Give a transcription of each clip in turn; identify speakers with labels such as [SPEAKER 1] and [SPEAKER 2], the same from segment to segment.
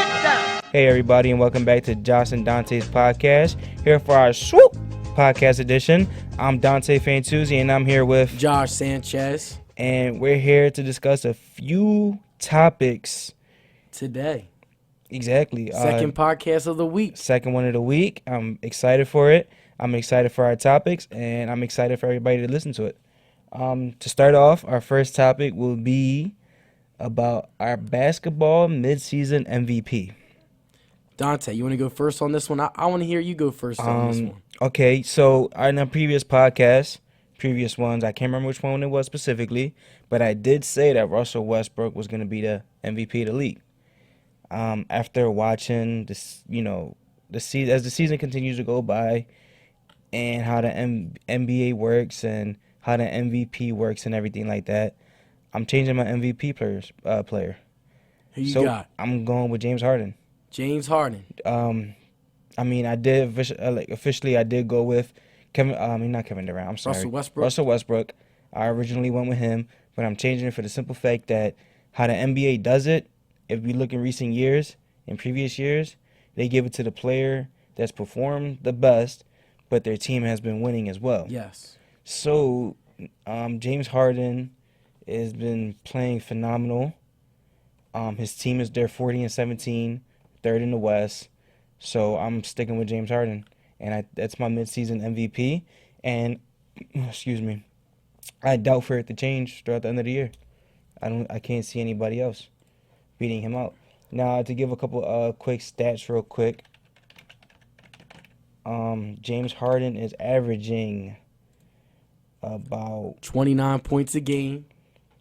[SPEAKER 1] Hey everybody, and welcome back to Josh and Dante's podcast. Here for our Swoop podcast edition. I'm Dante Fantuzzi, and I'm here with
[SPEAKER 2] Josh Sanchez.
[SPEAKER 1] And we're here to discuss a few topics
[SPEAKER 2] Today.
[SPEAKER 1] Exactly.
[SPEAKER 2] Second podcast of the week.
[SPEAKER 1] Second one of the week. I'm excited for it. I'm excited for our topics, and I'm excited for everybody to listen to it. To start off, our first topic will be about our basketball midseason MVP.
[SPEAKER 2] Dante, you want to go first on this one? I want to hear you go first on this one.
[SPEAKER 1] Okay, so in our previous ones, I can't remember which one it was specifically, but I did say that Russell Westbrook was going to be the MVP of the league. After watching this, the season as the season continues to go by, and how the NBA works and how the MVP works and everything like that, I'm changing my MVP player.
[SPEAKER 2] Who you got?
[SPEAKER 1] I'm going with James Harden.
[SPEAKER 2] James Harden.
[SPEAKER 1] I did officially. I did go with not Kevin Durant. I'm sorry, Russell Westbrook. I originally went with him, but I'm changing it for the simple fact that how the NBA does it. If we look in recent years, in previous years, they give it to the player that's performed the best, but their team has been winning as well.
[SPEAKER 2] Yes.
[SPEAKER 1] So, James Harden has been playing phenomenal. His team is there 40-17, third in the West. So I'm sticking with James Harden, and that's my midseason MVP. And I doubt for it to change throughout the end of the year. I can't see anybody else beating him out. Now, to give a couple quick stats real quick, James Harden is averaging about
[SPEAKER 2] 29 points a game,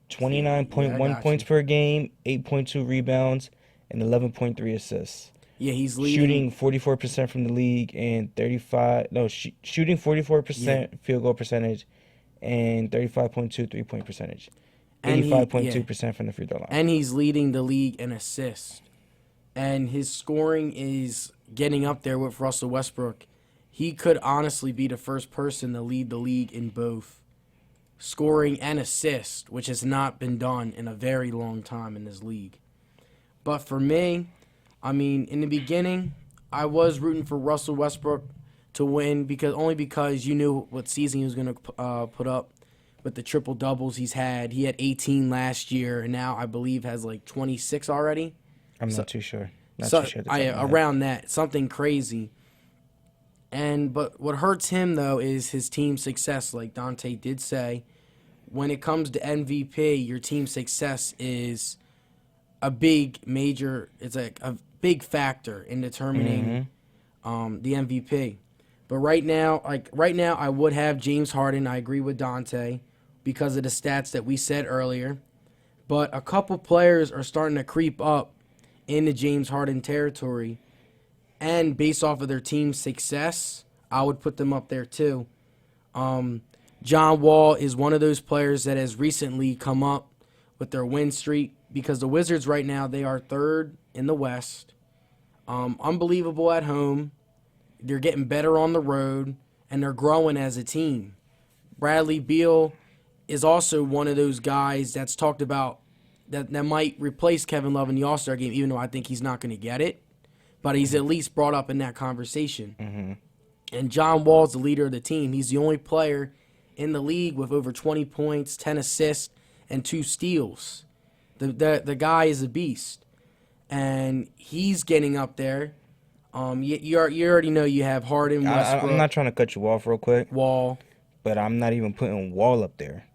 [SPEAKER 1] 29.1 points per game, 8.2 rebounds, and 11.3 assists.
[SPEAKER 2] Yeah, he's leading.
[SPEAKER 1] Shooting 44% from the league and shooting 44% field goal percentage and 35.2 3-point percentage. 85.2% from the free throw line.
[SPEAKER 2] And he's leading the league in assists. And his scoring is getting up there with Russell Westbrook. He could honestly be the first person to lead the league in both scoring and assist, which has not been done in a very long time in this league. But for me, in the beginning, I was rooting for Russell Westbrook to win because you knew what season he was going to put up with the triple doubles he's had. He had 18 last year, and now I believe has like 26 already.
[SPEAKER 1] I'm not too sure.
[SPEAKER 2] Around that, something crazy. But what hurts him though is his team success. Like Dante did say, when it comes to MVP, your team success is a big factor in determining the MVP. But right now, I would have James Harden. I agree with Dante because of the stats that we said earlier. But a couple players are starting to creep up into James Harden territory. And based off of their team's success, I would put them up there too. John Wall is one of those players that has recently come up with their win streak because the Wizards right now, they are third in the West. Unbelievable at home. They're getting better on the road, and they're growing as a team. Bradley Beal is also one of those guys that's talked about that might replace Kevin Love in the All-Star game, even though I think he's not going to get it. But he's at least brought up in that conversation.
[SPEAKER 1] Mm-hmm.
[SPEAKER 2] And John Wall's the leader of the team. He's the only player in the league with over 20 points, 10 assists, and 2 steals. The guy is a beast. And he's getting up there. You already know you have Harden, Westbrook.
[SPEAKER 1] I'm not trying to cut you off real quick.
[SPEAKER 2] Wall.
[SPEAKER 1] But I'm not even putting Wall up there.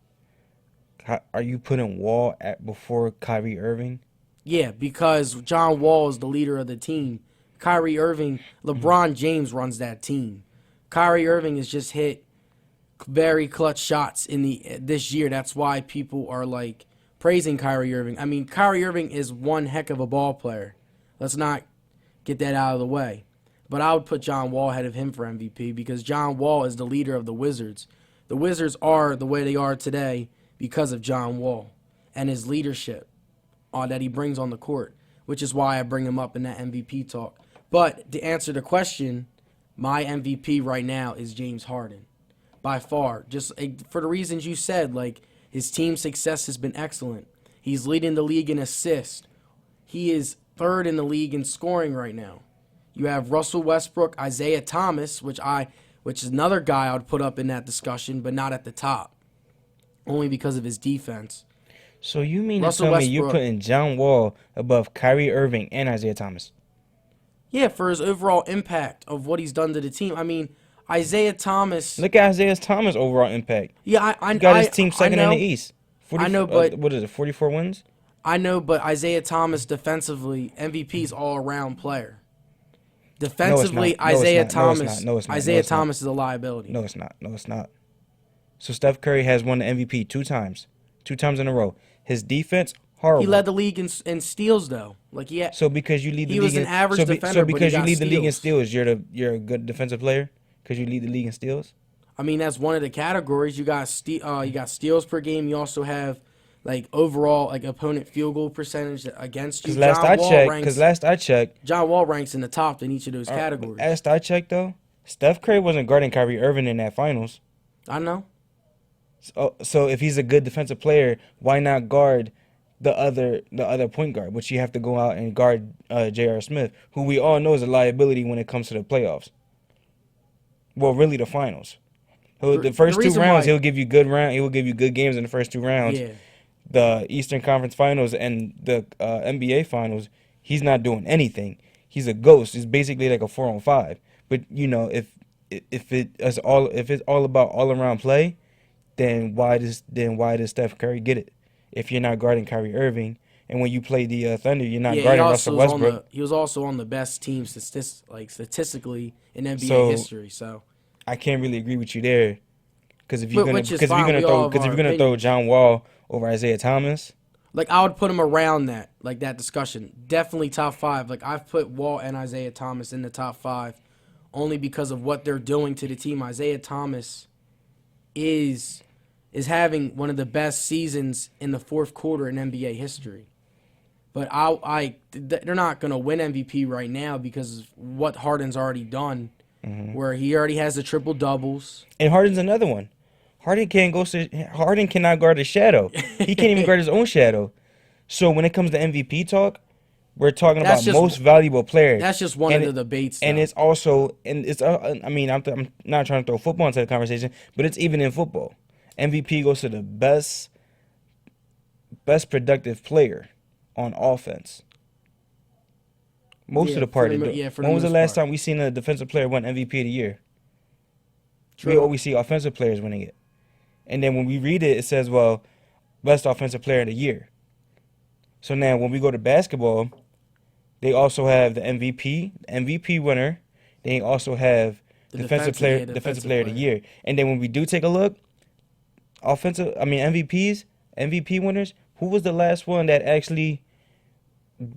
[SPEAKER 1] Are you putting Wall before Kyrie Irving?
[SPEAKER 2] Yeah, because John Wall is the leader of the team. Kyrie Irving, LeBron James runs that team. Kyrie Irving has just hit very clutch shots this year. That's why people are praising Kyrie Irving. Kyrie Irving is one heck of a ball player. Let's not get that out of the way. But I would put John Wall ahead of him for MVP because John Wall is the leader of the Wizards. The Wizards are the way they are today because of John Wall and his leadership that he brings on the court, which is why I bring him up in that MVP talk. But to answer the question, my MVP right now is James Harden, by far. Just for the reasons you said, his team success has been excellent. He's leading the league in assists. He is third in the league in scoring right now. You have Russell Westbrook, Isaiah Thomas, which is another guy I would put up in that discussion, but not at the top, only because of his defense.
[SPEAKER 1] So you mean
[SPEAKER 2] Russell
[SPEAKER 1] to tell me
[SPEAKER 2] Westbrook-
[SPEAKER 1] you're putting John Wall above Kyrie Irving and Isaiah Thomas?
[SPEAKER 2] Yeah, for his overall impact of what he's done to the team. I mean, Isaiah Thomas.
[SPEAKER 1] Look at Isaiah Thomas' overall impact.
[SPEAKER 2] Yeah, I
[SPEAKER 1] He got his team second in the East.
[SPEAKER 2] I know, but
[SPEAKER 1] what is it? 44 wins.
[SPEAKER 2] I know, but Isaiah Thomas defensively, MVP's all-around player. Defensively, Isaiah Thomas. Isaiah Thomas is a liability.
[SPEAKER 1] No, it's not. No, it's not. So Steph Curry has won the MVP 2 times in a row. His defense, horrible.
[SPEAKER 2] He led the league in steals, though.
[SPEAKER 1] So because you lead the
[SPEAKER 2] he
[SPEAKER 1] league,
[SPEAKER 2] was an average defender,
[SPEAKER 1] so
[SPEAKER 2] but
[SPEAKER 1] because
[SPEAKER 2] he
[SPEAKER 1] you
[SPEAKER 2] got
[SPEAKER 1] lead the league in
[SPEAKER 2] steals.
[SPEAKER 1] steals, you're a good defensive player because you lead the league in steals.
[SPEAKER 2] I mean, that's one of the categories. You got steals per game. You also have like overall like opponent field goal percentage against you.
[SPEAKER 1] Because last I checked,
[SPEAKER 2] John Wall ranks in the top in each of those categories.
[SPEAKER 1] Last I checked though, Steph Curry wasn't guarding Kyrie Irving in that finals.
[SPEAKER 2] I know.
[SPEAKER 1] So if he's a good defensive player, why not guard the other point guard? Which you have to go out and guard J.R. Smith, who we all know is a liability when it comes to the playoffs. Well, really the finals. The first 2 rounds, he'll give you good games in the first 2 rounds.
[SPEAKER 2] Yeah.
[SPEAKER 1] The Eastern Conference Finals and the NBA Finals, he's not doing anything. He's a ghost. He's basically like a 4-on-5. But you know, if it's all about all around play, then why does Steph Curry get it? If you're not guarding Kyrie Irving, and when you play the Thunder, you're not guarding Russell Westbrook.
[SPEAKER 2] He was also on the best team statistically in NBA history. So
[SPEAKER 1] I can't really agree with you there, because if you're gonna throw John Wall over Isaiah Thomas,
[SPEAKER 2] like I would put him around that discussion. Definitely top 5. Like I've put Wall and Isaiah Thomas in the top 5, only because of what they're doing to the team. Isaiah Thomas is having one of the best seasons in the fourth quarter in NBA history. But they're not going to win MVP right now because of what Harden's already done, where he already has the triple doubles.
[SPEAKER 1] And Harden's another one. Harden cannot guard his shadow. He can't even guard his own shadow. So when it comes to MVP talk, we're talking about most valuable player.
[SPEAKER 2] That's just one of the debates.
[SPEAKER 1] And it's also, I mean, I'm not trying to throw football into the conversation, but it's even in football. MVP goes to the best productive player on offense. Most of the party. When was the last time we seen a defensive player win MVP of the year? True. We always see offensive players winning it. And then when we read it, it says, well, best offensive player of the year. So now when we go to basketball, they also have the MVP winner. They also have defensive player of the year. And then when we do take a look, MVP winners, who was the last one that actually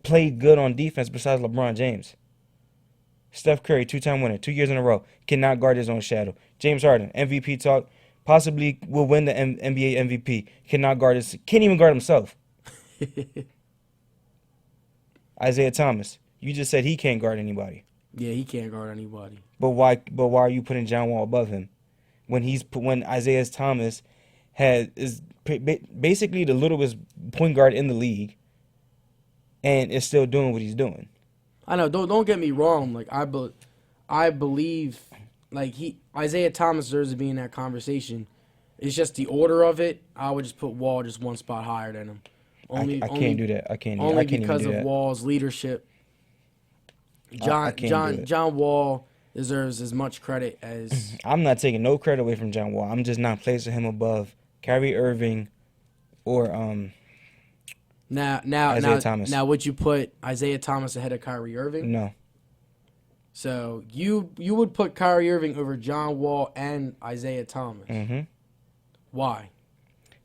[SPEAKER 1] played good on defense besides LeBron James? Steph Curry, 2-time winner, 2 years in a row, cannot guard his own shadow. James Harden, MVP talk, possibly will win the NBA MVP, can't even guard himself. Isaiah Thomas, you just said he can't guard anybody.
[SPEAKER 2] Yeah, he can't guard anybody.
[SPEAKER 1] But why are you putting John Wall above him? When Isaiah Thomas is basically the littlest point guard in the league, and is still doing what he's doing.
[SPEAKER 2] I know. Don't get me wrong. Like I believe, like Isaiah Thomas deserves to be in that conversation. It's just the order of it. I would just put Wall just one spot higher than him.
[SPEAKER 1] I can't do that. I can't.
[SPEAKER 2] Only
[SPEAKER 1] I can't
[SPEAKER 2] because
[SPEAKER 1] even do
[SPEAKER 2] of
[SPEAKER 1] that.
[SPEAKER 2] Wall's leadership.
[SPEAKER 1] I can't do it.
[SPEAKER 2] John Wall deserves as much credit as.
[SPEAKER 1] I'm not taking no credit away from John Wall. I'm just not placing him above Kyrie Irving or Isaiah Thomas.
[SPEAKER 2] Now, would you put Isaiah Thomas ahead of Kyrie Irving?
[SPEAKER 1] No.
[SPEAKER 2] So you would put Kyrie Irving over John Wall and Isaiah Thomas.
[SPEAKER 1] Mm-hmm.
[SPEAKER 2] Why?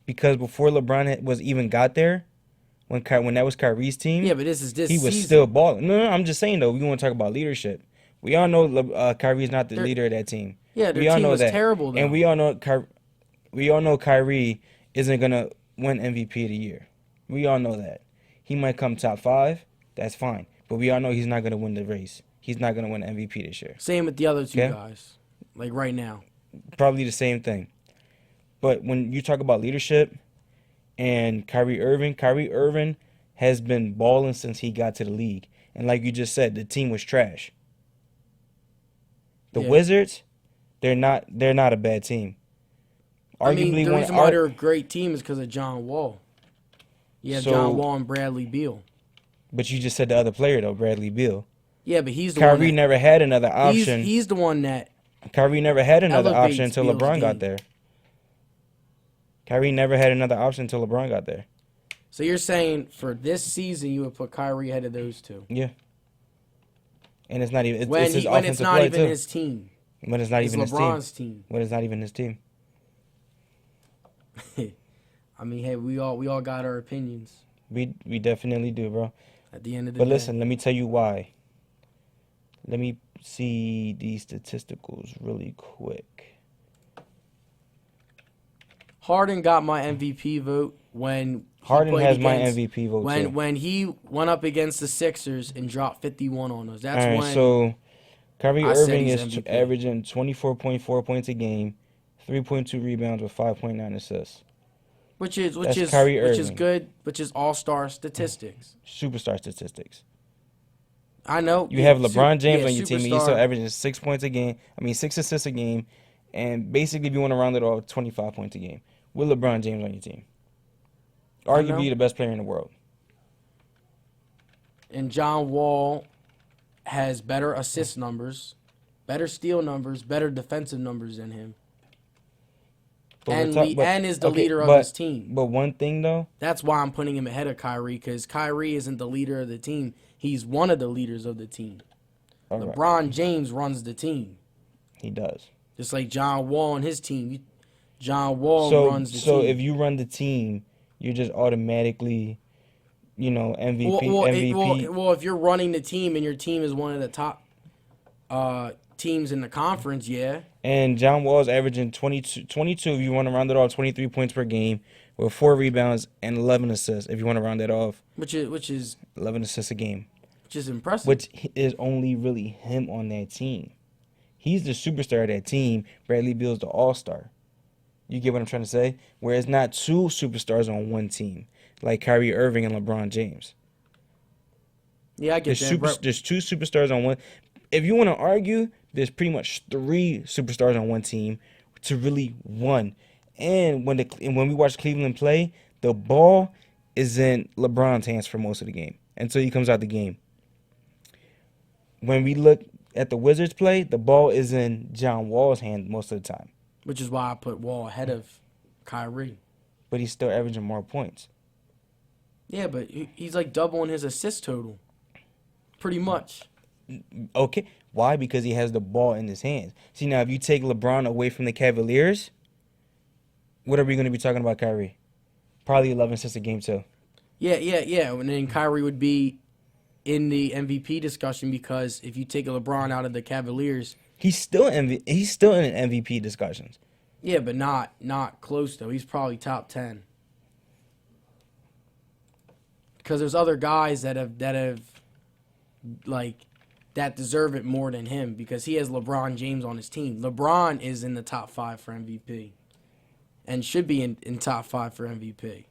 [SPEAKER 1] Because before LeBron was even got there, when that was Kyrie's team,
[SPEAKER 2] yeah, but this
[SPEAKER 1] he was still balling. No, I'm just saying though. We want to talk about leadership. We all know Kyrie's not the leader of that team.
[SPEAKER 2] Yeah, their team was terrible though.
[SPEAKER 1] And we all know Kyrie isn't gonna win MVP of the year. We all know that. He might come top 5. That's fine. But we all know he's not gonna win the race. He's not gonna win MVP this year.
[SPEAKER 2] Same with the other two guys. Like right now.
[SPEAKER 1] Probably the same thing. But when you talk about leadership and Kyrie Irving has been balling since he got to the league. And like you just said, the team was trash. The
[SPEAKER 2] Yeah.
[SPEAKER 1] Wizards, they're not a bad team. Arguably
[SPEAKER 2] The
[SPEAKER 1] one
[SPEAKER 2] reason why they're a great team is because of John Wall. You have John Wall and Bradley Beal.
[SPEAKER 1] But you just said the other player though, Bradley Beal.
[SPEAKER 2] Yeah, but he's the
[SPEAKER 1] Kyrie
[SPEAKER 2] one
[SPEAKER 1] never had another option.
[SPEAKER 2] He's the one that
[SPEAKER 1] Kyrie never had another option
[SPEAKER 2] elevates
[SPEAKER 1] until
[SPEAKER 2] Beal's
[SPEAKER 1] LeBron
[SPEAKER 2] game.
[SPEAKER 1] got there. Kyrie never had another option until LeBron got there.
[SPEAKER 2] So you're saying for this season you would put Kyrie ahead of those two?
[SPEAKER 1] Yeah. And it's not even it's
[SPEAKER 2] When
[SPEAKER 1] his
[SPEAKER 2] it's
[SPEAKER 1] offensive
[SPEAKER 2] not
[SPEAKER 1] play
[SPEAKER 2] even
[SPEAKER 1] too.
[SPEAKER 2] his team.
[SPEAKER 1] When it's not
[SPEAKER 2] It's
[SPEAKER 1] even his team.
[SPEAKER 2] LeBron's team.
[SPEAKER 1] When it's not even his team.
[SPEAKER 2] I mean, hey, we all got our opinions
[SPEAKER 1] We definitely do, bro.
[SPEAKER 2] at the end of the
[SPEAKER 1] But
[SPEAKER 2] day.
[SPEAKER 1] listen, let me tell you why. Let me see these statisticals really quick.
[SPEAKER 2] Harden got my MVP vote when he
[SPEAKER 1] Harden
[SPEAKER 2] played
[SPEAKER 1] has my
[SPEAKER 2] against-
[SPEAKER 1] MVP vote too.
[SPEAKER 2] when he went up against the Sixers and dropped 51 on us. That's
[SPEAKER 1] All right,
[SPEAKER 2] when
[SPEAKER 1] so Kyrie
[SPEAKER 2] I said
[SPEAKER 1] Irving
[SPEAKER 2] he's
[SPEAKER 1] is
[SPEAKER 2] MVP.
[SPEAKER 1] averaging 24.4 points a game, 3.2 rebounds with 5.9 assists.
[SPEAKER 2] which
[SPEAKER 1] That's
[SPEAKER 2] is
[SPEAKER 1] Kyrie
[SPEAKER 2] which is
[SPEAKER 1] Irving.
[SPEAKER 2] good, which is all-star statistics.
[SPEAKER 1] Superstar statistics.
[SPEAKER 2] I know
[SPEAKER 1] You have LeBron James
[SPEAKER 2] yeah,
[SPEAKER 1] on your team, and he's
[SPEAKER 2] superstar.
[SPEAKER 1] still averaging 6 points a game. 6 assists a game, and basically, if you want to round it off, 25 points a game with LeBron James on your team.
[SPEAKER 2] I know.
[SPEAKER 1] Arguably the best player in the world.
[SPEAKER 2] And John Wall has better assist numbers, better steal numbers, better defensive numbers than him.
[SPEAKER 1] But
[SPEAKER 2] And
[SPEAKER 1] we're talk-
[SPEAKER 2] and is the
[SPEAKER 1] okay,
[SPEAKER 2] leader of
[SPEAKER 1] but-
[SPEAKER 2] his team.
[SPEAKER 1] But one thing though,
[SPEAKER 2] That's why I'm putting him ahead of Kyrie, because Kyrie isn't the leader of the team. He's one of the leaders of the team.
[SPEAKER 1] all right,
[SPEAKER 2] LeBron James runs the team,
[SPEAKER 1] he does.
[SPEAKER 2] just like John Wall and his team. John Wall runs the
[SPEAKER 1] So
[SPEAKER 2] team.
[SPEAKER 1] if you run the team, you're just automatically, MVP.
[SPEAKER 2] Well, if you're running the team and your team is one of the top teams in the conference, yeah.
[SPEAKER 1] And John Wall's averaging 22 if you want to round it off, 23 points per game with 4 rebounds and 11 assists if you want to round it off,
[SPEAKER 2] Which is
[SPEAKER 1] 11 assists a game,
[SPEAKER 2] impressive.
[SPEAKER 1] which is only really him on that team. He's the superstar of that team. Bradley Beal's the all-star. You get what I'm trying to say? Where it's not two superstars on one team, like Kyrie Irving and LeBron James.
[SPEAKER 2] Yeah, I get that.
[SPEAKER 1] There's two superstars on one. If you want to argue, there's pretty much 3 superstars on one team to really one. And when we watch Cleveland play, the ball is in LeBron's hands for most of the game until he comes out the game. When we look at the Wizards play, the ball is in John Wall's hand most of the time.
[SPEAKER 2] Which is why I put Wall ahead of Kyrie.
[SPEAKER 1] But he's still averaging more points.
[SPEAKER 2] Yeah, but he's like doubling his assist total. Pretty much.
[SPEAKER 1] Okay. Why? Because he has the ball in his hands. See, now, if you take LeBron away from the Cavaliers, what are we going to be talking about Kyrie? Probably 11 assists a game, too.
[SPEAKER 2] Yeah. And then Kyrie would be in the MVP discussion because if you take LeBron out of the Cavaliers,
[SPEAKER 1] He's still in MVP discussions.
[SPEAKER 2] yeah, but not close though. He's probably top 10. Because there's other guys that deserve it more than him because he has LeBron James on his team. LeBron is in the top 5 for MVP and should be in top 5 for MVP.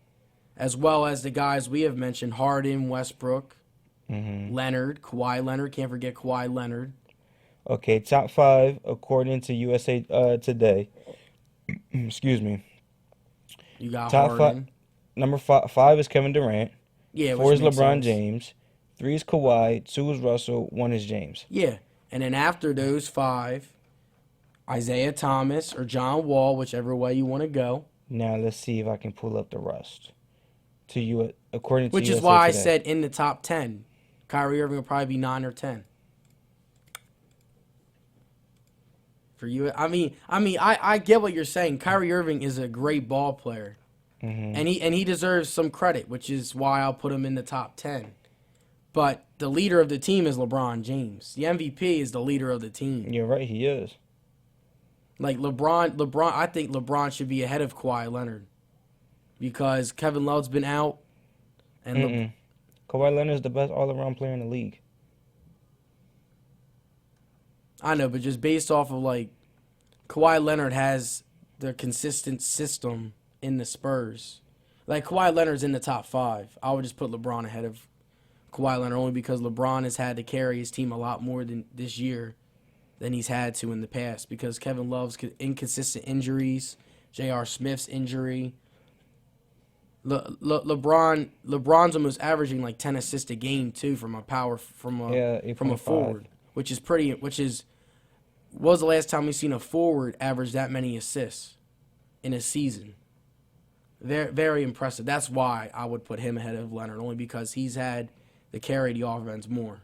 [SPEAKER 2] As well as the guys we have mentioned, Harden, Westbrook, Leonard, Kawhi Leonard. Can't forget Kawhi Leonard.
[SPEAKER 1] Okay, top 5 according to USA Today. Excuse me.
[SPEAKER 2] You got
[SPEAKER 1] Top
[SPEAKER 2] Harden.
[SPEAKER 1] 5. Number 5 is Kevin Durant.
[SPEAKER 2] Yeah,
[SPEAKER 1] 4
[SPEAKER 2] which
[SPEAKER 1] is
[SPEAKER 2] makes
[SPEAKER 1] LeBron
[SPEAKER 2] sense.
[SPEAKER 1] James. 3 is Kawhi. 2 is Russell. 1 is James.
[SPEAKER 2] Yeah, and then after those 5, Isaiah Thomas or John Wall, whichever way you want to go.
[SPEAKER 1] Now let's see if I can pull up the rest. According to
[SPEAKER 2] Which
[SPEAKER 1] USA
[SPEAKER 2] is why I
[SPEAKER 1] Today.
[SPEAKER 2] said in the top 10. Kyrie Irving will probably be 9 or 10. For you, I get what you're saying. Kyrie Irving is a great ball player, and he deserves some credit, which is why I'll put him in the top 10. But the leader of the team is LeBron James. The MVP is the leader of the team.
[SPEAKER 1] You're right, he is.
[SPEAKER 2] Like LeBron, I think LeBron should be ahead of Kawhi Leonard because Kevin Love's been out, and
[SPEAKER 1] Kawhi Leonard is the best all-around player in the league.
[SPEAKER 2] I know, but just based off of Kawhi Leonard has the consistent system in the Spurs. Like, Kawhi Leonard's in the top 5. I would just put LeBron ahead of Kawhi Leonard only because LeBron has had to carry his team a lot more than this year than he's had to in the past because Kevin Love's inconsistent injuries, J.R. Smith's injury. LeBron's almost averaging like 10 assists a game too from a forward, which is was the last time we've seen a forward average that many assists in a season. Very, very impressive. That's why I would put him ahead of Leonard, only because he's had to carry the offense more.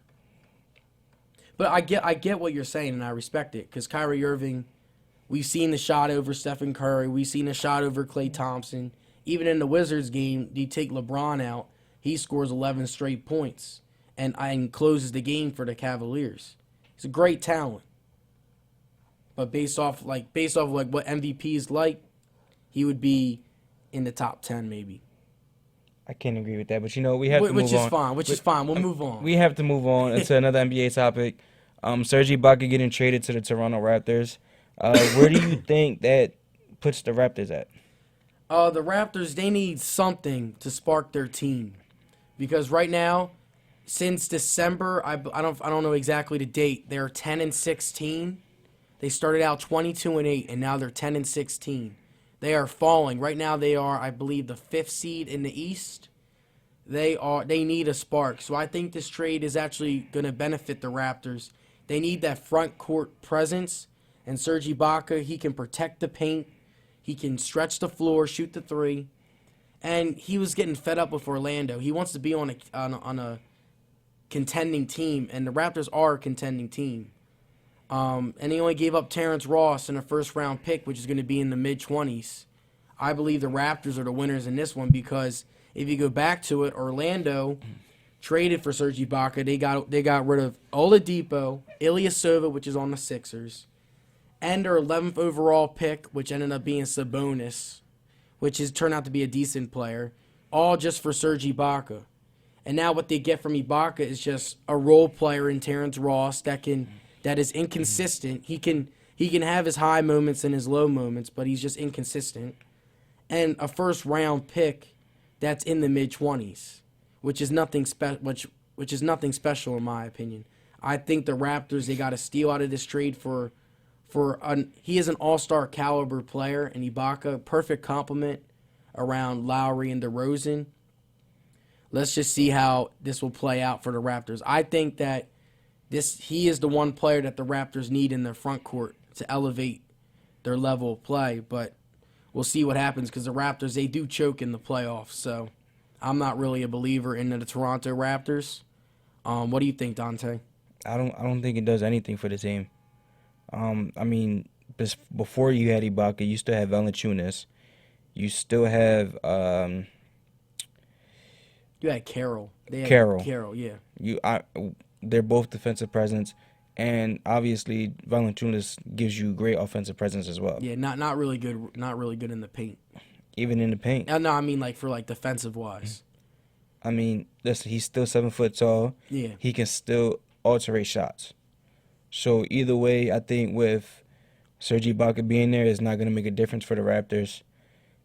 [SPEAKER 2] But I get what you're saying, and I respect it, because Kyrie Irving, we've seen the shot over Stephen Curry, we've seen the shot over Klay Thompson. Even in the Wizards game, you take LeBron out, he scores 11 straight points and closes the game for the Cavaliers. He's a great talent. But based off what MVP is like, he would be in the top 10 maybe.
[SPEAKER 1] I can't agree with that, but we have to move on.
[SPEAKER 2] Which is fine. We'll move on.
[SPEAKER 1] We have to move on into another NBA topic. Serge Ibaka getting traded to the Toronto Raptors. Where do you think that puts the Raptors at?
[SPEAKER 2] The Raptors, they need something to spark their team, because right now, since December, I don't know exactly the date. They're 10-16. They started out 22-8, and now they're 10-16. They are falling right now. They are, I believe, the 5th seed in the East. They need a spark. So I think this trade is actually going to benefit the Raptors. They need that front court presence, and Serge Ibaka, he can protect the paint. He can stretch the floor, shoot the three, and he was getting fed up with Orlando. He wants to be on a contending team, and the Raptors are a contending team. And he only gave up Terrence Ross in a first-round pick, which is going to be in the mid-20s. I believe the Raptors are the winners in this one because if you go back to it, Orlando traded for Serge Ibaka. They got rid of Oladipo, Ilyasova, which is on the Sixers, and their 11th overall pick, which ended up being Sabonis, which has turned out to be a decent player, all just for Serge Ibaka. And now what they get from Ibaka is just a role player in Terrence Ross that is inconsistent. He can have his high moments and his low moments, but he's just inconsistent. And a first-round pick that's in the mid-20s, which is nothing special in my opinion. I think the Raptors, they got to steal out of this trade he is an all-star caliber player, and Ibaka, perfect complement around Lowry and DeRozan. Let's just see how this will play out for the Raptors. I think that he is the one player that the Raptors need in their front court to elevate their level of play, but we'll see what happens because the Raptors, they do choke in the playoffs, so I'm not really a believer in the Toronto Raptors. What do you think, Dante?
[SPEAKER 1] I don't think it does anything for the team. I mean, before you had Ibaka, you still have Valanciunas. You still have
[SPEAKER 2] you had Carroll.
[SPEAKER 1] Carroll,
[SPEAKER 2] yeah.
[SPEAKER 1] They're both defensive presence, and obviously Valanciunas gives you great offensive presence as well.
[SPEAKER 2] Yeah, not really good. Not really good in the paint.
[SPEAKER 1] Even in the paint.
[SPEAKER 2] No, I mean for defensive wise.
[SPEAKER 1] I mean, listen, he's still 7 foot tall.
[SPEAKER 2] Yeah.
[SPEAKER 1] He can still alterate shots. So either way, I think with Serge Ibaka being there, it's not going to make a difference for the Raptors,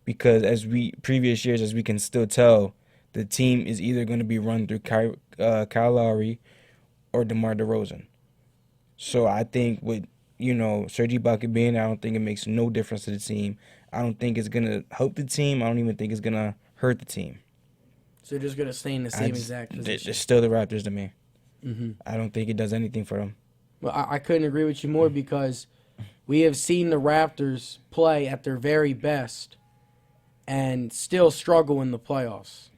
[SPEAKER 1] because previous years, as we can still tell, the team is either going to be run through Kyle Lowry or DeMar DeRozan. So I think with Serge Ibaka being there, I don't think it makes no difference to the team. I don't think it's going to help the team. I don't even think it's going to hurt the team.
[SPEAKER 2] So they're just going to stay in the same exact position.
[SPEAKER 1] They're still the Raptors to me.
[SPEAKER 2] Mm-hmm.
[SPEAKER 1] I don't think it does anything for them.
[SPEAKER 2] Well, I couldn't agree with you more because we have seen the Raptors play at their very best and still struggle in the playoffs.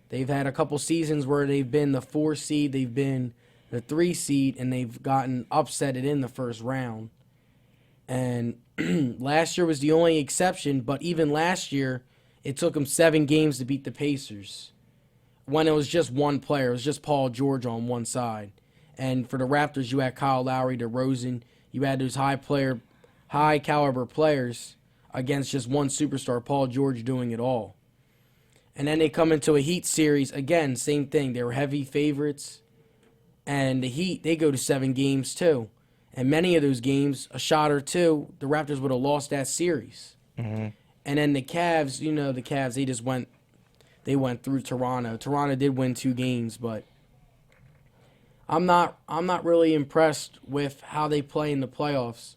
[SPEAKER 2] They've had a couple seasons where they've been the 4 seed, they've been the 3 seed, and they've gotten upsetted in the first round. And last year was the only exception, but even last year, it took them 7 games to beat the Pacers when it was just one player. It was just Paul George on one side. And for the Raptors, you had Kyle Lowry, DeRozan. You had those high caliber players against just one superstar, Paul George, doing it all. And then they come into a Heat series. Again, same thing. They were heavy favorites. And the Heat, they go to 7 games too. And many of those games, a shot or two, the Raptors would have lost that series.
[SPEAKER 1] Mm-hmm.
[SPEAKER 2] And then the Cavs, they just went they went through Toronto. Toronto did win 2 games, but I'm not really impressed with how they play in the playoffs,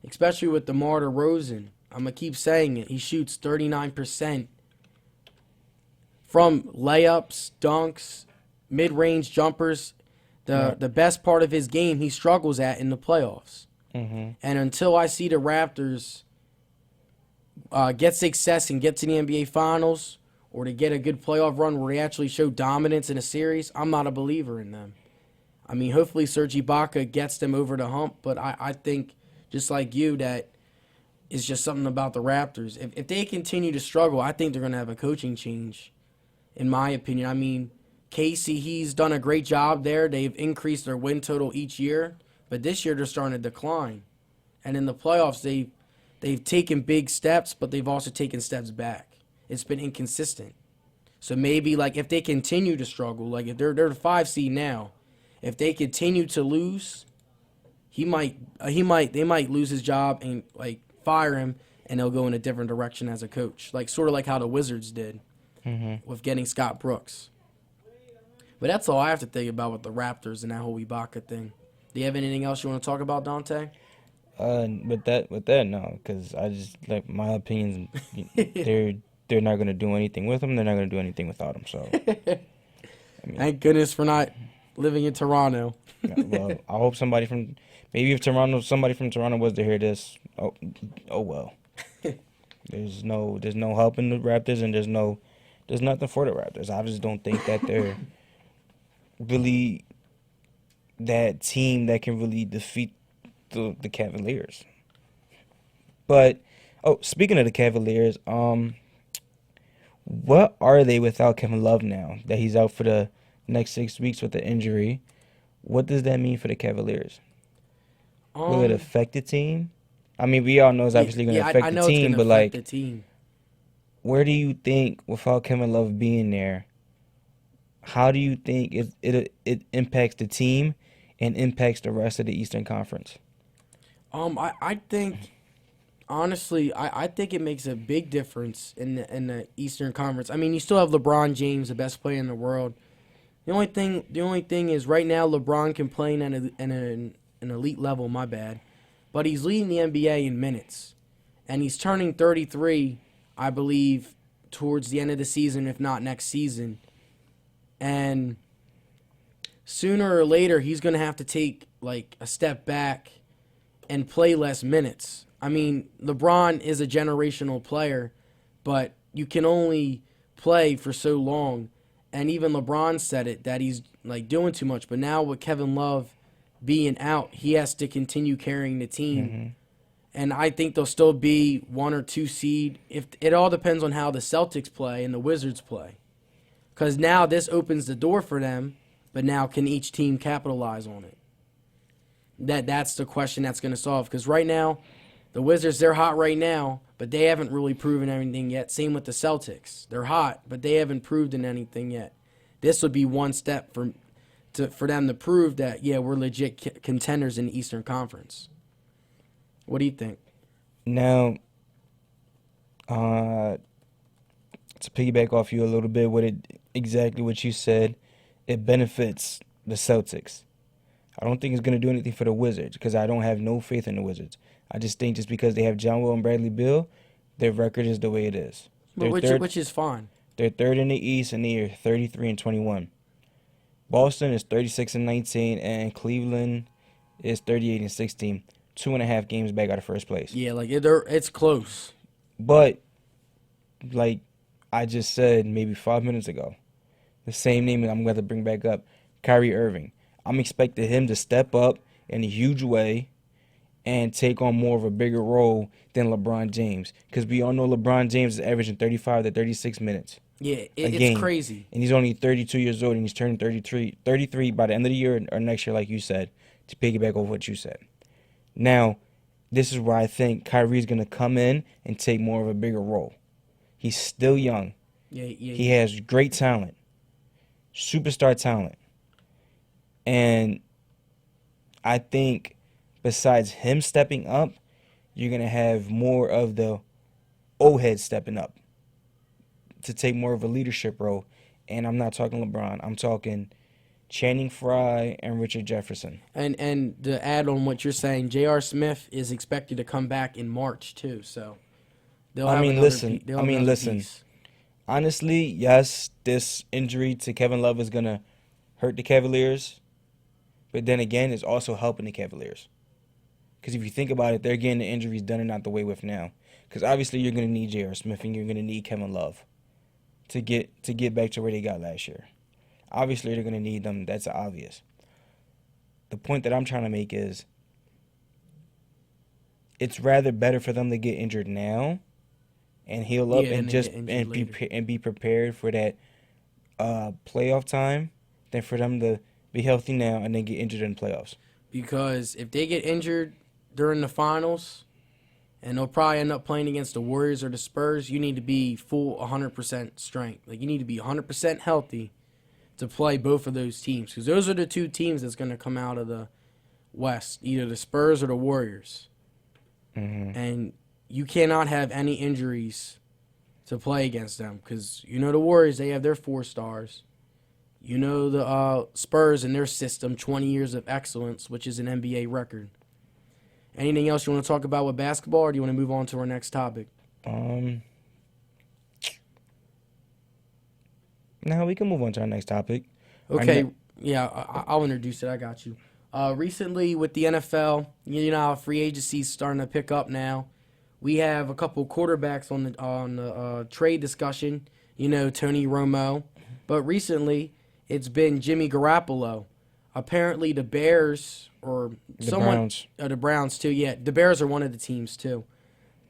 [SPEAKER 2] especially with DeMar DeRozan. I'm gonna keep saying it. He shoots 39% from layups, dunks, mid-range jumpers. The best part of his game he struggles at in the playoffs.
[SPEAKER 1] Mm-hmm.
[SPEAKER 2] And until I see the Raptors get success and get to the NBA Finals, or to get a good playoff run where they actually show dominance in a series, I'm not a believer in them. I mean, hopefully Serge Ibaka gets them over the hump, but I think, just like you, that it's just something about the Raptors. If they continue to struggle, I think they're going to have a coaching change, in my opinion. I mean, Casey, he's done a great job there. They've increased their win total each year, but this year they're starting to decline. And in the playoffs, they've taken big steps, but they've also taken steps back. It's been inconsistent. So maybe, like, if they continue to struggle, like if they're the 5 seed now, if they continue to lose, they might lose his job and, like, fire him, and they'll go in a different direction as a coach, like sort of like how the Wizards did with getting Scott Brooks. But that's all I have to think about with the Raptors and that whole Ibaka thing. Do you have anything else you want to talk about, Dante?
[SPEAKER 1] With that, no, because I just, like, my opinions. They're not gonna do anything with him. They're not gonna do anything without him. So, I mean,
[SPEAKER 2] Thank goodness for not living in Toronto.
[SPEAKER 1] well, I hope somebody from somebody from Toronto was to hear this. Oh well. There's no helping the Raptors, and there's nothing for the Raptors. I just don't think that they're really that team that can really defeat the Cavaliers. But speaking of the Cavaliers, what are they without Kevin Love now that he's out for the next 6 weeks with the injury? What does that mean for the Cavaliers? Will it affect the team? I mean, we all know it's obviously going to affect the team, but like,
[SPEAKER 2] the team.
[SPEAKER 1] Where do you think, without Kevin Love being there, how do you think it impacts the team and impacts the rest of the Eastern Conference?
[SPEAKER 2] I think, honestly, I think it makes a big difference in the Eastern Conference. I mean, you still have LeBron James, the best player in the world. The only thing is, right now LeBron can play at an elite level. My bad, but he's leading the NBA in minutes, and he's turning 33, I believe, towards the end of the season, if not next season. And sooner or later, he's going to have to take, like, a step back and play less minutes. I mean, LeBron is a generational player, but you can only play for so long. And even LeBron said it, that he's, like, doing too much. But now with Kevin Love being out, he has to continue carrying the team.
[SPEAKER 1] Mm-hmm.
[SPEAKER 2] And I think they'll still be 1 or 2 seed. If it all depends on how the Celtics play and the Wizards play. Because now this opens the door for them, but now can each team capitalize on it? That's the question that's going to solve. Because right now, the Wizards, they're hot right now, but they haven't really proven anything yet. Same with the Celtics. They're hot, but they haven't proved anything yet. This would be one step for them to prove that, yeah, we're legit contenders in the Eastern Conference. What do you think?
[SPEAKER 1] Now, to piggyback off you a little bit with exactly what you said, it benefits the Celtics. I don't think it's going to do anything for the Wizards because I don't have no faith in the Wizards. I just think just because they have John Wall and Bradley Beal, their record is the way it is.
[SPEAKER 2] Which is fine.
[SPEAKER 1] They're third in the East, and they are 33-21. Boston is 36-19, and Cleveland is 38-16. 2.5 games back out of first place.
[SPEAKER 2] Yeah, like it's close.
[SPEAKER 1] But, like I just said maybe 5 minutes ago, the same name I'm going to bring back up, Kyrie Irving. I'm expecting him to step up in a huge way and take on more of a bigger role than LeBron James. Because we all know LeBron James is averaging 35 to 36 minutes.
[SPEAKER 2] Yeah, it's crazy.
[SPEAKER 1] And he's only 32 years old, and he's turning 33 by the end of the year or next year, like you said, to piggyback over what you said. Now, this is where I think Kyrie's going to come in and take more of a bigger role. He's still young.
[SPEAKER 2] Yeah.
[SPEAKER 1] He has great talent, superstar talent. And I think besides him stepping up, you're going to have more of the old heads stepping up. to take more of a leadership role. And I'm not talking LeBron. I'm talking Channing Frye and Richard Jefferson.
[SPEAKER 2] And to add on what you're saying, J.R. Smith is expected to come back in March too. So they'll have another piece.
[SPEAKER 1] Honestly, yes, this injury to Kevin Love is gonna hurt the Cavaliers, but then again, it's also helping the Cavaliers. Because if you think about it, they're getting the injuries done and out the way with now. Because obviously, you're gonna need J.R. Smith and you're gonna need Kevin Love to get back to where they got last year. Obviously, they're gonna need them. That's obvious. The point that I'm trying to make is, it's rather better for them to get injured now and heal up and be prepared for that playoff time than for them to be healthy now and then get injured in the playoffs.
[SPEAKER 2] Because if they get injured during the finals, and they'll probably end up playing against the Warriors or the Spurs, you need to be full 100% strength. Like, you need to be 100% healthy to play both of those teams. Because those are the two teams that's going to come out of the West, either the Spurs or the Warriors.
[SPEAKER 1] Mm-hmm.
[SPEAKER 2] And you cannot have any injuries to play against them. Because you know the Warriors, they have their 4 stars. You know the Spurs and their system, 20 years of excellence, which is an NBA record. Anything else you want to talk about with basketball, or do you want to move on to our next topic?
[SPEAKER 1] No, we can move on to our next topic.
[SPEAKER 2] Okay, yeah, I'll introduce it. I got you. Recently with the NFL, you know how free agency is starting to pick up now. We have a couple quarterbacks on the trade discussion. You know, Tony Romo, but recently it's been Jimmy Garoppolo. Apparently the Bears or the Browns too. Yeah, the Bears are one of the teams too.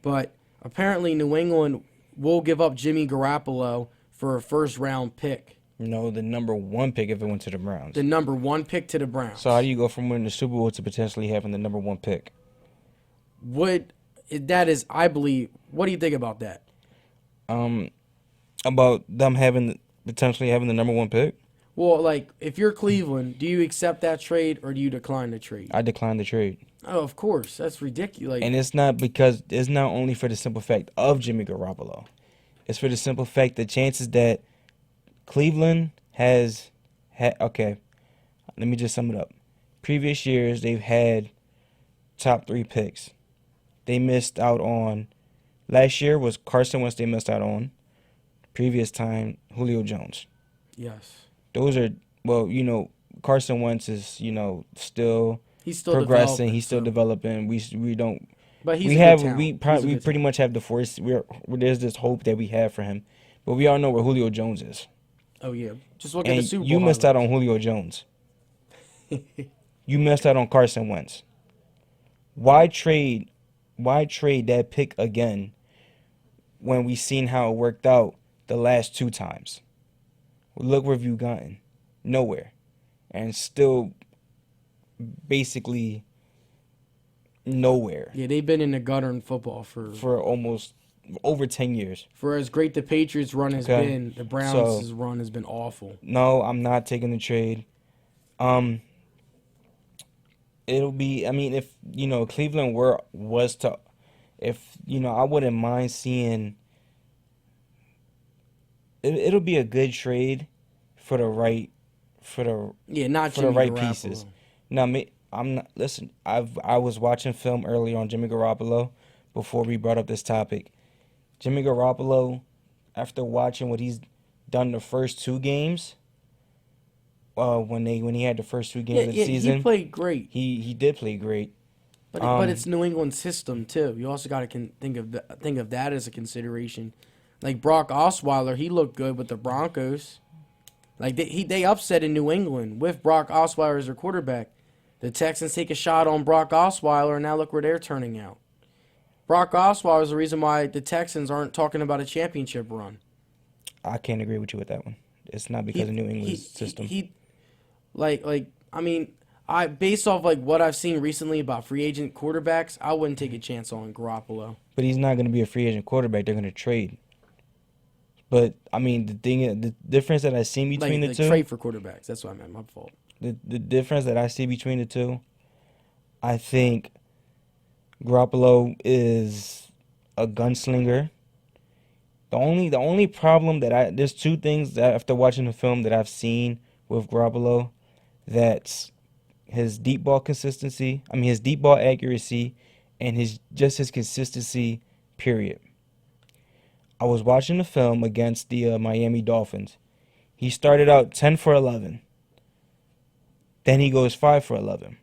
[SPEAKER 2] But apparently New England will give up Jimmy Garoppolo for a first-round pick.
[SPEAKER 1] No, the number 1 pick if it went to the Browns.
[SPEAKER 2] The number 1 pick to the Browns.
[SPEAKER 1] So how do you go from winning the Super Bowl to potentially having the number 1 pick?
[SPEAKER 2] I believe. What do you think about that?
[SPEAKER 1] About them potentially having the number 1 pick?
[SPEAKER 2] Well, like, if you're Cleveland, do you accept that trade or do you decline the trade?
[SPEAKER 1] I decline the trade.
[SPEAKER 2] Oh, of course. That's ridiculous.
[SPEAKER 1] And it's not only for the simple fact of Jimmy Garoppolo. It's for the simple fact the chances that Cleveland has had. Okay, let me just sum it up. Previous years, they've had top 3 picks. They missed out on. Last year was Carson Wentz they missed out on. Previous time, Julio Jones.
[SPEAKER 2] Yes.
[SPEAKER 1] Those are, Carson Wentz is, still
[SPEAKER 2] he's still
[SPEAKER 1] progressing. He's still developing. We don't.
[SPEAKER 2] But he's
[SPEAKER 1] we pretty much have the force. There's this hope that we have for him, but we all know where Julio Jones is.
[SPEAKER 2] Oh yeah, just look at the Super Bowl.
[SPEAKER 1] You missed out on Julio Jones. You missed out on Carson Wentz. Why trade that pick again when we seen how it worked out the last 2 times? Look where you've gotten. Nowhere. And still basically nowhere.
[SPEAKER 2] Yeah, they've been in the gutter in football for
[SPEAKER 1] almost over 10 years.
[SPEAKER 2] For as great the Patriots run has been, the Browns' run has been awful.
[SPEAKER 1] No, I'm not taking the trade. It'll be, if, Cleveland was to, I wouldn't mind seeing, it'll be a good trade for the right, pieces. Now, I'm not, listen, I was watching film earlier on Jimmy Garoppolo before we brought up this topic. Jimmy Garoppolo, after watching what he's done the first 2 games, when he had the first 2 games of the season,
[SPEAKER 2] he played great.
[SPEAKER 1] He did play great.
[SPEAKER 2] But it's New England's system too. You also got to think of that as a consideration. Like Brock Osweiler, he looked good with the Broncos. Like they upset in New England with Brock Osweiler as their quarterback. The Texans take a shot on Brock Osweiler, and now look where they're turning out. Brock Osweiler is the reason why the Texans aren't talking about a championship run.
[SPEAKER 1] I can't agree with you with that one. It's not because of New England's system.
[SPEAKER 2] Based off like what I've seen recently about free agent quarterbacks, I wouldn't take a chance on Garoppolo.
[SPEAKER 1] But he's not going to be a free agent quarterback. They're going to trade. But the difference that I see between the two,
[SPEAKER 2] trade for quarterbacks. That's what I meant. My fault.
[SPEAKER 1] The difference that I see between the two, I think Garoppolo is a gunslinger. The only problem there's two things that after watching the film that I've seen with Garoppolo, that's his deep ball consistency. I mean his deep ball accuracy, and his consistency. Period. I was watching the film against the Miami Dolphins. He started out 10 for 11. Then he goes 5 for 11.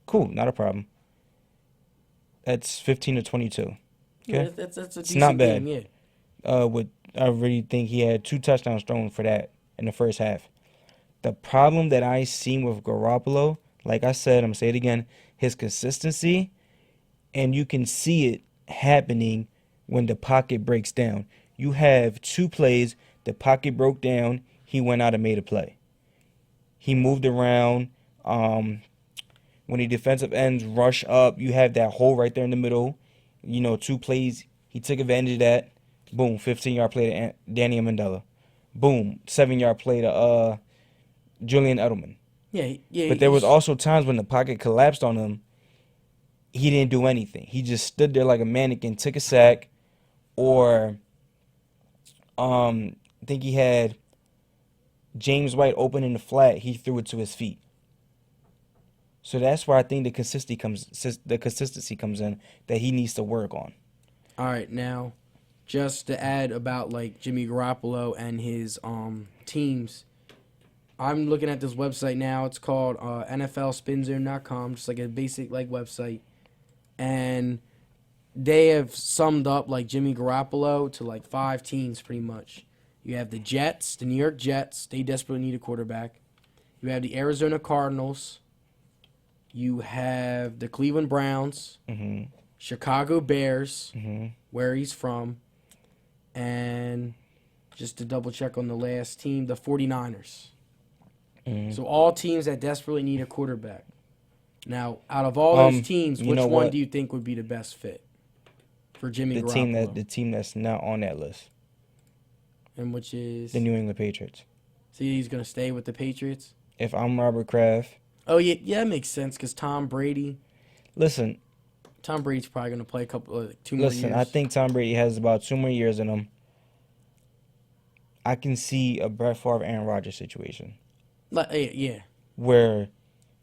[SPEAKER 1] Cool, not a problem. That's 15 to 22. Okay,
[SPEAKER 2] Yeah, that's a decent
[SPEAKER 1] not bad.
[SPEAKER 2] game. Yeah.
[SPEAKER 1] I really think he had 2 touchdowns thrown for that in the first half. The problem that I seen with Garoppolo, like I said, I'm gonna say it again, his consistency, and you can see it happening when the pocket breaks down. You have 2 plays, the pocket broke down, he went out and made a play. He moved around. When the defensive ends rush up, you have that hole right there in the middle. 2 plays, he took advantage of that. Boom, 15-yard play to Danny Amendola. Boom, 7-yard play to Julian Edelman.
[SPEAKER 2] Yeah.
[SPEAKER 1] But there was also times when the pocket collapsed on him. He didn't do anything. He just stood there like a mannequin, took a sack, or I think he had James White open in the flat. He threw it to his feet. So that's where I think the consistency comes in that he needs to work on.
[SPEAKER 2] All right, now, just to add about like Jimmy Garoppolo and his teams, I'm looking at this website now. It's called NFLSpinZone.com, just like a basic like website, and they have summed up like Jimmy Garoppolo to like 5 teams pretty much. You have the Jets, the New York Jets. They desperately need a quarterback. You have the Arizona Cardinals. You have the Cleveland Browns, Chicago Bears, where he's from, and just to double check on the last team, the 49ers. So all teams that desperately need a quarterback. Now, out of all those teams, which one do you think would be the best fit for Jimmy Garoppolo?
[SPEAKER 1] The team that's not on that list.
[SPEAKER 2] And which is?
[SPEAKER 1] The New England Patriots.
[SPEAKER 2] So he's going to stay with the Patriots?
[SPEAKER 1] If I'm Robert Kraft.
[SPEAKER 2] Oh, yeah, that makes sense because Tom Brady's
[SPEAKER 1] probably
[SPEAKER 2] going to play 2 more years.
[SPEAKER 1] Listen, I think Tom Brady has about 2 more years in him. I can see a Brett Favre, Aaron Rodgers situation.
[SPEAKER 2] Yeah.
[SPEAKER 1] Where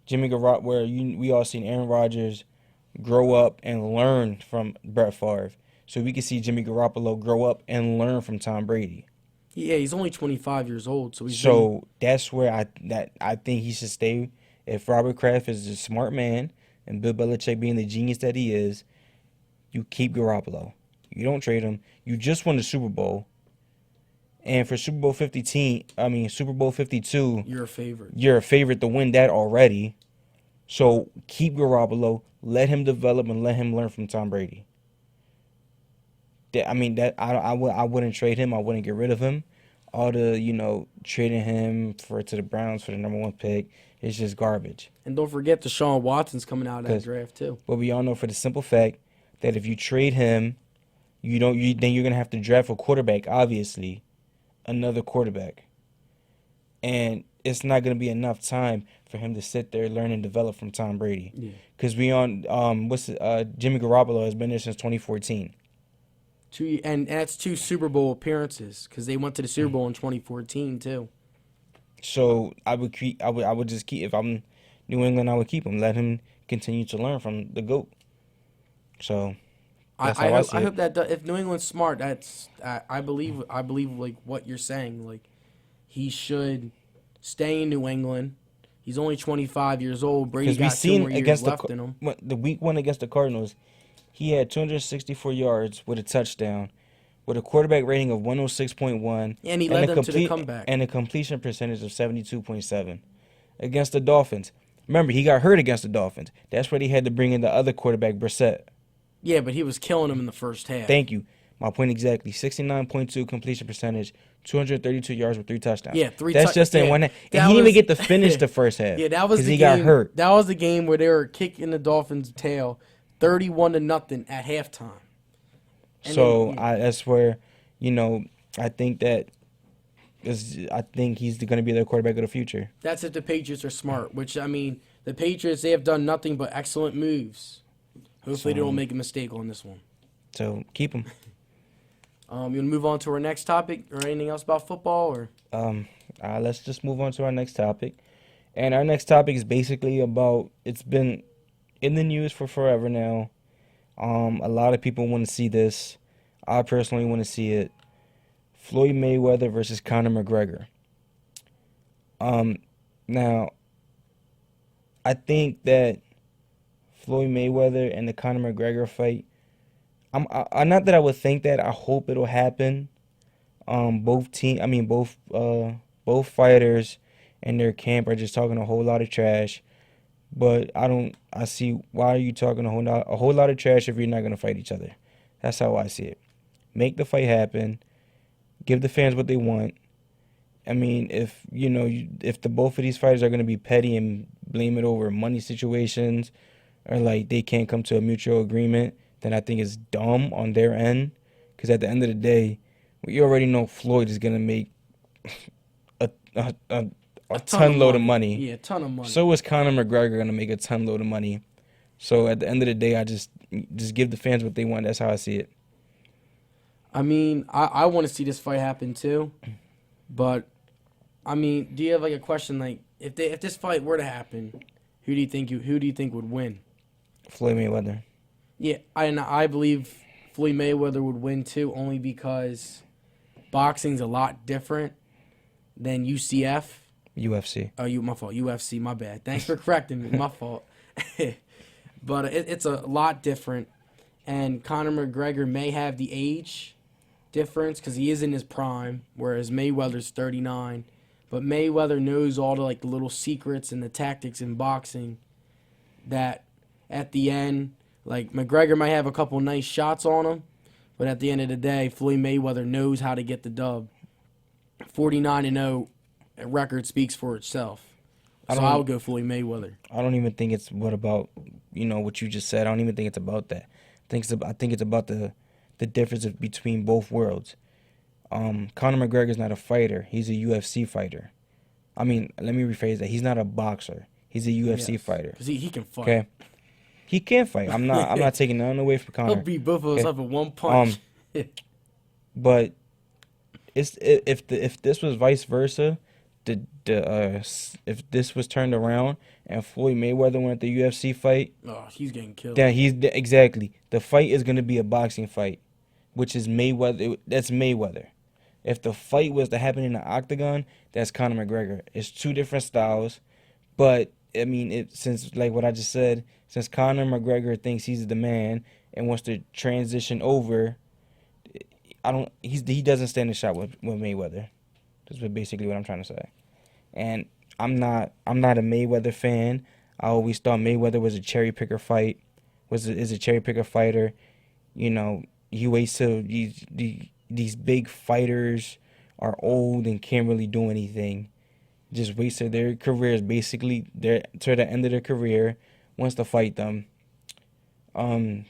[SPEAKER 1] we all seen Aaron Rodgers grow up and learn from Brett Favre. So we can see Jimmy Garoppolo grow up and learn from Tom Brady.
[SPEAKER 2] Yeah, he's only 25 years old,
[SPEAKER 1] that's where I think he should stay. If Robert Kraft is a smart man and Bill Belichick being the genius that he is, you keep Garoppolo. You don't trade him. You just won the Super Bowl. And for Super Bowl 52,
[SPEAKER 2] you're a favorite.
[SPEAKER 1] You're a favorite to win that already. So keep Garoppolo, let him develop and let him learn from Tom Brady. I wouldn't trade him. I wouldn't get rid of him. All the trading him to the Browns for the number 1 pick is just garbage.
[SPEAKER 2] And don't forget Deshaun Watson's coming out of that draft too.
[SPEAKER 1] But we all know for the simple fact that if you trade him, then you're gonna have to draft a quarterback. Obviously, another quarterback, and it's not gonna be enough time for him to sit there, learn and develop from Tom Brady.
[SPEAKER 2] Yeah.
[SPEAKER 1] Because Jimmy Garoppolo has been there since 2014.
[SPEAKER 2] And that's 2 Super Bowl appearances because they went to the Super Bowl in 2014 too.
[SPEAKER 1] So I would just keep, if I'm New England, I would keep him. Let him continue to learn from the GOAT. So that's how I see it.
[SPEAKER 2] I hope that if New England's smart, I believe like what you're saying. Like he should stay in New England. He's only 25 years old. Brady got 2 more years left in him.
[SPEAKER 1] The week 1 against the Cardinals, he had 264 yards with a touchdown, with a quarterback rating of 106.1.
[SPEAKER 2] And he led them to the comeback.
[SPEAKER 1] And a completion percentage of 72.7. Against the Dolphins. Remember, he got hurt against the Dolphins. That's where they had to bring in the other quarterback, Brissett.
[SPEAKER 2] Yeah, but he was killing him in the first half.
[SPEAKER 1] Thank you. My point exactly. 69.2 completion percentage, 232 yards with 3 touchdowns.
[SPEAKER 2] Yeah,
[SPEAKER 1] That's just in one half. And he didn't even get to finish the first half.
[SPEAKER 2] Yeah, that was the game.
[SPEAKER 1] Because he got hurt.
[SPEAKER 2] That was the game where they were kicking the Dolphins' tail 31-0 at halftime. And
[SPEAKER 1] that's where, I think I think he's going to be their quarterback of the future.
[SPEAKER 2] That's if the Patriots are smart, which, the Patriots, they have done nothing but excellent moves. Hopefully they don't make a mistake on this one.
[SPEAKER 1] So keep him.
[SPEAKER 2] You want to move on to our next topic or anything else about football? Or
[SPEAKER 1] Let's just move on to our next topic. And our next topic is basically about, it's been in the news for forever now. A lot of people want to see this. I personally want to see it. Floyd Mayweather versus Conor McGregor. Now, I think that Floyd Mayweather and the Conor McGregor fight, I not that I would think that, I hope it'll happen. Both fighters and their camp are just talking a whole lot of trash. But I see, why are you talking a whole lot of trash if you're not going to fight each other? That's how I see it. Make the fight happen. Give the fans what they want. I mean, if if the both of these fighters are going to be petty and blame it over money situations, or like they can't come to a mutual agreement, then I think it's dumb on their end. Because at the end of the day, we already know Floyd is going to make a ton load of money.
[SPEAKER 2] Yeah, a ton of money.
[SPEAKER 1] So is Conor McGregor going to make a ton load of money. So at the end of the day, I just give the fans what they want. That's how I see it.
[SPEAKER 2] I mean, I want to see this fight happen too, but I mean, do you have like a question like if this fight were to happen, who do you think would win?
[SPEAKER 1] Floyd Mayweather.
[SPEAKER 2] Yeah, I believe Floyd Mayweather would win too, only because boxing's a lot different than UCF.
[SPEAKER 1] UFC.
[SPEAKER 2] Oh, my fault. UFC, my bad. Thanks for correcting me. My fault. But it's a lot different, and Conor McGregor may have the age difference because he is in his prime, whereas Mayweather's 39. But Mayweather knows all the the little secrets and the tactics in boxing that at the end, like McGregor might have a couple nice shots on him, but at the end of the day, Floyd Mayweather knows how to get the dub. 49-0 record speaks for itself. So I would go Floyd Mayweather.
[SPEAKER 1] I don't even think it's what you just said. I don't even think it's about that. I think it's about the difference between both worlds. Conor McGregor's not a fighter. He's a UFC fighter. I mean, let me rephrase that. He's not a boxer. He's a UFC fighter.
[SPEAKER 2] Because he can fight.
[SPEAKER 1] Okay. He can fight. I'm not taking nothing away from Conor.
[SPEAKER 2] He'll beat both of us up in one punch.
[SPEAKER 1] But if this was vice versa, if this was turned around and Floyd Mayweather went the UFC fight,
[SPEAKER 2] he's getting killed.
[SPEAKER 1] Then exactly, the fight is going to be a boxing fight, which is Mayweather. That's Mayweather. If the fight was to happen in the octagon, that's Conor McGregor. It's two different styles, but I mean, since like what I just said, since Conor McGregor thinks he's the man and wants to transition over, he doesn't stand a shot with Mayweather. That's basically what I'm trying to say. And I'm not a Mayweather fan. I always thought Mayweather was a cherry picker is a cherry picker fighter. He waits till these big fighters are old and can't really do anything. Just waits till their careers basically to the end of their career, wants to fight them. When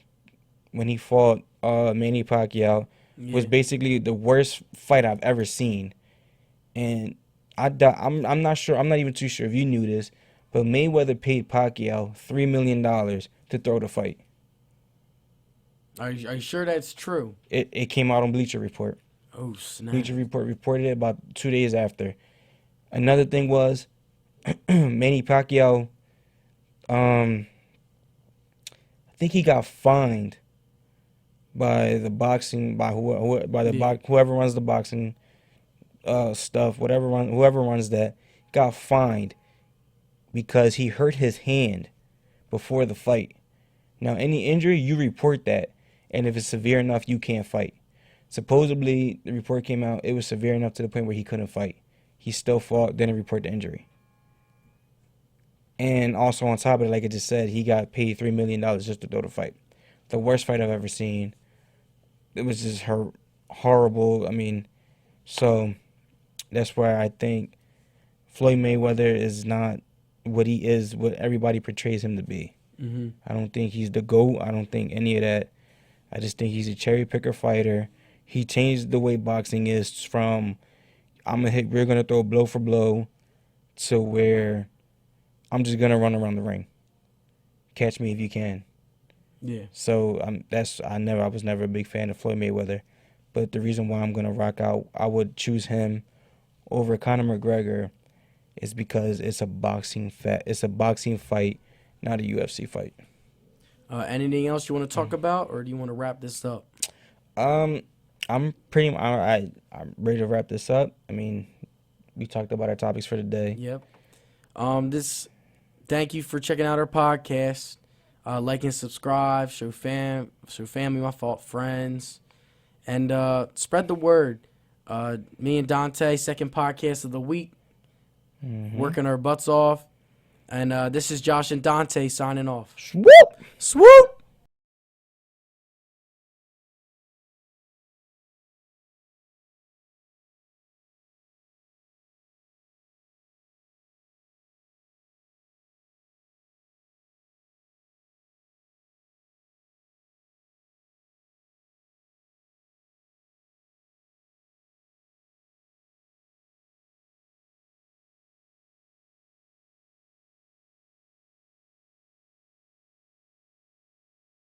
[SPEAKER 1] he fought Manny Pacquiao, was basically the worst fight I've ever seen. And I'm not sure. I'm not even too sure if you knew this, but Mayweather paid Pacquiao $3 million to throw the fight.
[SPEAKER 2] Are you sure that's true?
[SPEAKER 1] It came out on Bleacher Report.
[SPEAKER 2] Oh, snap.
[SPEAKER 1] Bleacher Report reported it about 2 days after. Another thing was Manny Pacquiao. I think he got fined by the boxing whoever runs the boxing stuff, whoever runs that, got fined because he hurt his hand before the fight. Now, any injury, you report that, and if it's severe enough, you can't fight. Supposedly, the report came out, it was severe enough to the point where he couldn't fight. He still fought, didn't report the injury. And also on top of it, like I just said, he got paid $3 million just to throw the fight. The worst fight I've ever seen. It was just horrible. I mean, so that's why I think Floyd Mayweather is not what he is, what everybody portrays him to be.
[SPEAKER 2] Mm-hmm.
[SPEAKER 1] I don't think he's the GOAT. I don't think any of that. I just think he's a cherry picker fighter. He changed the way boxing is from we're gonna throw blow for blow to where I'm just gonna run around the ring. Catch me if you can.
[SPEAKER 2] Yeah.
[SPEAKER 1] So I was never a big fan of Floyd Mayweather, But the reason why I'm gonna rock out, I would choose him over Conor McGregor, is because it's a boxing fight, not a UFC fight.
[SPEAKER 2] Anything else you want to talk about, or do you want to wrap this up?
[SPEAKER 1] I'm ready to wrap this up. I mean, we talked about our topics for the day.
[SPEAKER 2] Yep. Thank you for checking out our podcast. Like and subscribe. Show family, friends, and spread the word. Me and Dante, second podcast of the week, working our butts off. And this is Josh and Dante signing off.
[SPEAKER 1] Swoop!
[SPEAKER 2] Swoop!